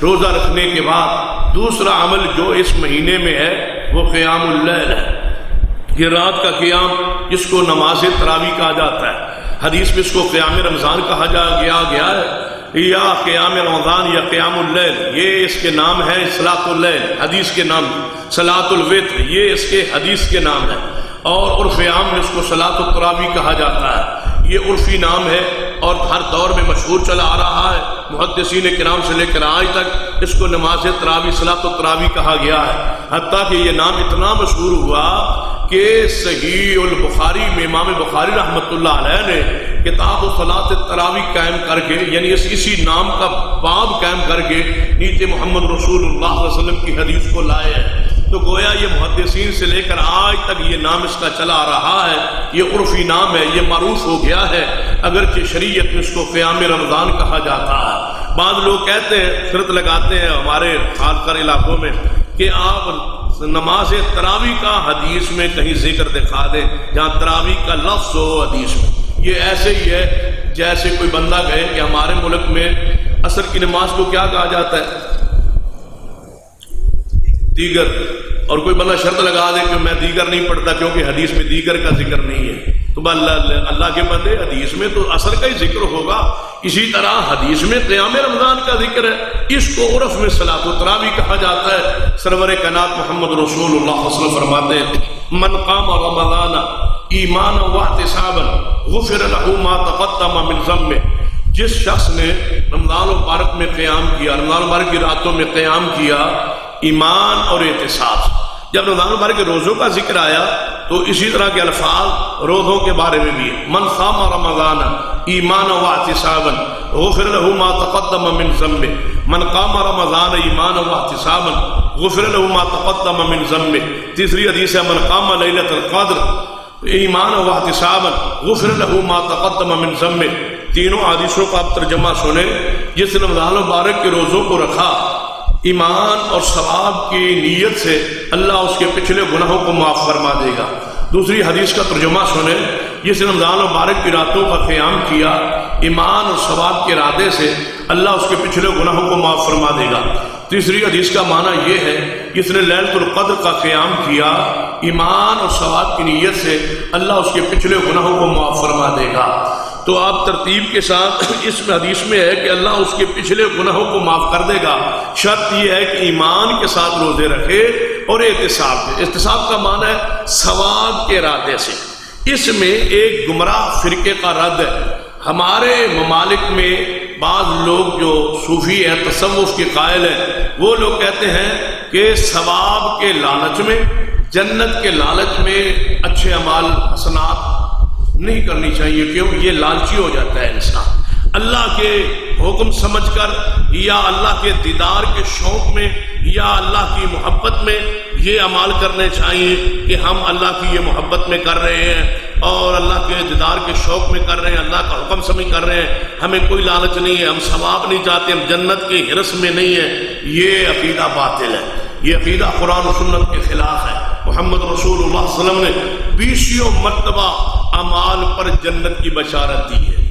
روزہ رکھنے کے بعد دوسرا عمل جو اس مہینے میں ہے وہ قیام اللیل ہے، یہ رات کا قیام جس کو نماز تراویح کہا جاتا ہے۔ حدیث میں اس کو قیام رمضان کہا گیا ہے، یا قیام رمضان یا قیام اللیل، یہ اس کے نام ہے۔ صلاۃ اللیل حدیث کے نام، صلاۃ الوتر یہ اس کے حدیث کے نام ہے، اور عرف عام میں اس کو صلاۃ التراویح کہا جاتا ہے۔ یہ عرفی نام ہے اور ہر دور میں مشہور چلا آ رہا ہے، محدثین کرام سے لے کر آج تک اس کو نماز تراویح صلاۃ التراویح کہا گیا ہے، حتیٰ کہ یہ نام اتنا مشہور ہوا کہ صحیح البخاری میں امام بخاری رحمۃ اللہ علیہ نے کتاب و صلاۃ التراویح قائم کر کے، یعنی اسی نام کا باب قائم کر کے نیچے محمد رسول اللہ صلی اللہ علیہ وسلم کی حدیث کو لائے ہیں۔ تو گویا یہ محدثین سے لے کر آج تک یہ نام اس کا چلا آ رہا ہے، یہ عرفی نام ہے، یہ معروف ہو گیا ہے، اگرچہ شریعت میں اس کو قیام رمضان کہا جاتا ہے۔ بعض لوگ کہتے ہیں، شرط لگاتے ہیں ہمارے خاص کر علاقوں میں کہ آپ نماز تراویح کا حدیث میں کہیں ذکر دکھا دیں جہاں تراویح کا لفظ ہو حدیث میں۔ یہ ایسے ہی ہے جیسے کوئی بندہ کہے کہ ہمارے ملک میں عصر کی نماز کو کیا کہا جاتا ہے؟ دیگر، اور کوئی بندہ شرط لگا دے کہ میں دیگر نہیں پڑھتا کیونکہ حدیث میں دیگر کا ذکر نہیں ہے۔ تو اللہ کے بندے حدیث میں تو عصر کا ہی ذکر ہوگا، اسی طرح حدیث میں قیام رمضان کا ذکر ہے، اس کو عرف میں صلاۃ التراویح کہا جاتا ہے۔ سرور کائنات محمد رسول اللہ صلی اللہ علیہ وسلم فرماتے ہیں من قام رمضان ایمانا واحتسابا غفر له ما تقدم من ذنبه، جس شخص نے رمضان المبارک میں قیام کیا، رمضان المبارک کی راتوں میں قیام کیا ایمان اور احتساب۔ جب رمضان المبارک کے روزوں کا ذکر آیا تو اسی طرح کے الفاظ روزوں کے بارے میں بھی، من صام رمضان ایمانا واحتسابا غفر له ما تقدم من ذنبه، من قام رمضان ایمانا واحتسابا غفر له ما تقدم من ذنبه۔ تیسری حدیث ہے من قام لیلۃ القدر ایمانا واحتسابا غفر له ما تقدم من ذنبه۔ تینوں حدیثوں کا آپ ترجمہ سنیں، جس نے رمضان المبارک کے روزوں کو رکھا ایمان اور ثواب کی نیت سے، اللہ اس کے پچھلے گناہوں کو معاف فرما دے گا۔ دوسری حدیث کا ترجمہ سنیں، جس نے رمضان المبارک کی راتوں کا قیام کیا ایمان اور ثواب کے ارادے سے، اللہ اس کے پچھلے گناہوں کو معاف فرما دے گا۔ تیسری حدیث کا معنی یہ ہے، جس نے لیلۃ القدر کا قیام کیا ایمان اور ثواب کی نیت سے، اللہ اس کے پچھلے گناہوں کو معاف فرما دے گا۔ تو آپ ترتیب کے ساتھ اس حدیث میں ہے کہ اللہ اس کے پچھلے گناہوں کو معاف کر دے گا، شرط یہ ہے کہ ایمان کے ساتھ روزے رکھے اور احتساب دے۔ احتساب کا معنی ہے ثواب کے ارادے سے۔ اس میں ایک گمراہ فرقے کا رد ہے۔ ہمارے ممالک میں بعض لوگ جو صوفی ہیں، تصوف کے قائل ہیں، وہ لوگ کہتے ہیں کہ ثواب کے لالچ میں، جنت کے لالچ میں اچھے اعمال حسنات نہیں کرنی چاہیے۔ کیوں؟ یہ لالچی ہو جاتا ہے انسان۔ اللہ کے حکم سمجھ کر یا اللہ کے دیدار کے شوق میں یا اللہ کی محبت میں یہ اعمال کرنے چاہیے کہ ہم اللہ کی یہ محبت میں کر رہے ہیں اور اللہ کے دیدار کے شوق میں کر رہے ہیں، اللہ کا حکم سمجھ کر رہے ہیں، ہمیں کوئی لالچ نہیں ہے، ہم ثواب نہیں چاہتے، ہم جنت کے ہرس میں نہیں ہیں۔ یہ عقیدہ باطل ہے، یہ عقیدہ قرآن و سنت کے خلاف ہے۔ محمد رسول اللہ صلی اللہ علیہ وسلم نے 20 مرتبہ اعمال پر جنت کی بشارت دی ہے۔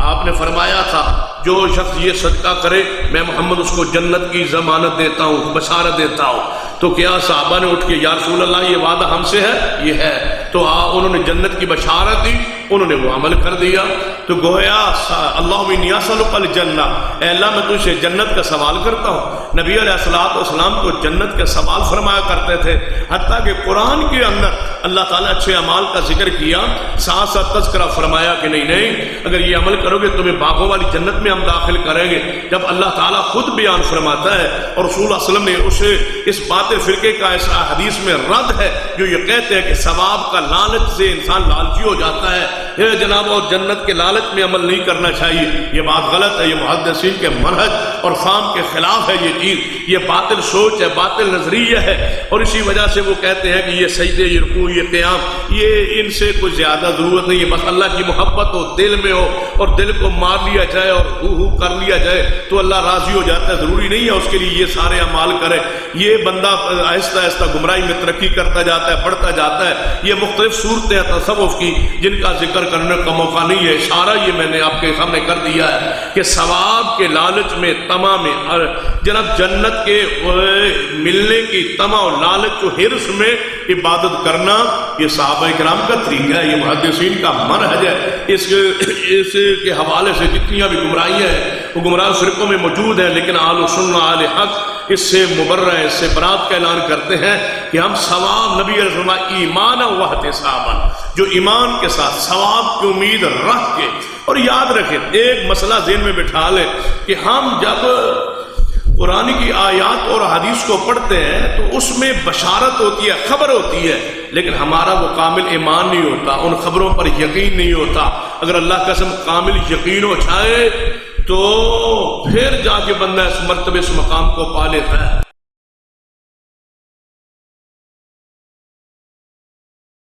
آپ نے فرمایا تھا جو شخص یہ صدقہ کرے میں محمد اس کو جنت کی ضمانت دیتا ہوں، بشارت دیتا ہوں۔ تو کیا صحابہ نے اٹھ کے یا رسول اللہ یہ وعدہ ہم سے ہے؟ یہ ہے۔ تو انہوں نے جنت کی بشارت دی، انہوں نے وہ عمل کر دیا۔ تو گویا اللہم انی اسألک الجنہ، اے اللہ میں تجھ سے جنت کا سوال کرتا ہوں۔ نبی علیہ الصلوۃ والسلام کو جنت کا سوال فرمایا کرتے تھے، حتیٰ کہ قرآن کے اندر اللہ تعالیٰ اچھے اعمال کا ذکر کیا، ساتھ ساتھ تذکرہ فرمایا کہ نہیں اگر یہ عمل کرو گے تمہیں باغوں والی جنت میں ہم داخل کریں گے۔ جب اللہ تعالیٰ خود بیان فرماتا ہے اور رسول اللہ صلی اللہ علیہ وسلم نے اسے اس باطل فرقے کا ایسا حدیث میں رد ہے جو یہ کہتے ہیں کہ ثواب کا لالچ سے انسان لالچی ہو جاتا ہے، اے جناب اور جنت کے لالچ میں عمل نہیں کرنا چاہیے، یہ بات غلط ہے، یہ محدثین کے منہج اور فہم کے خلاف ہے یہ چیز، یہ باطل سوچ ہے، باطل نظریہ ہے، اور اسی وجہ سے وہ کہتے ہیں کہ یہ سجدے، یہ رکوع، یہ قیام، یہ ان سے کوئی زیادہ ضرورت نہیں ہے، بس اللہ کی محبت ہو دل میں ہو اور دل کو مار لیا جائے اور ہو کر لیا جائے تو اللہ راضی ہو جاتا ہے، ضروری نہیں ہے اس کے لیے یہ سارے اعمال کرے۔ یہ بندہ آہستہ آہستہ گمراہی میں ترقی کرتا جاتا ہے، بڑھتا جاتا ہے۔ یہ مختلف صورتیں ہیں تصوف کی جن کا ذکر کرنے کا موقع نہیں ہے، اشارہ یہ میں نے آپ کے سامنے کر دیا ہے کہ ثواب کے لالچ میں، طمع میں، اور جناب جنت کے ملنے کی طمع اور لالچ و حرص میں عبادت کرنا، یہ صحابہ کرام کا طریقہ ہے، یہ محدثین کا منہج ہے۔ اس کے حوالے سے جتنی بھی گمراہیاں ہیں وہ گمراہ فرقوں میں موجود ہیں، لیکن اہل سنت اہل حق اس سے مبرہ ہیں، اس سے برات کا اعلان کرتے ہیں کہ ہم ثواب، نبی علیہ السلام ایمان و احتسابا، جو ایمان کے ساتھ ثواب کی امید رکھ کے، اور یاد رکھیں ایک مسئلہ ذہن میں بٹھا لیں کہ ہم جب قرآن کی آیات اور حدیث کو پڑھتے ہیں تو اس میں بشارت ہوتی ہے، خبر ہوتی ہے، لیکن ہمارا وہ کامل ایمان نہیں ہوتا، ان خبروں پر یقین نہیں ہوتا۔ اگر اللہ کا قسم کامل یقین ہو جائے تو پھر جا کے بندہ اس مرتبے اس مقام کو پا لیتا ہے۔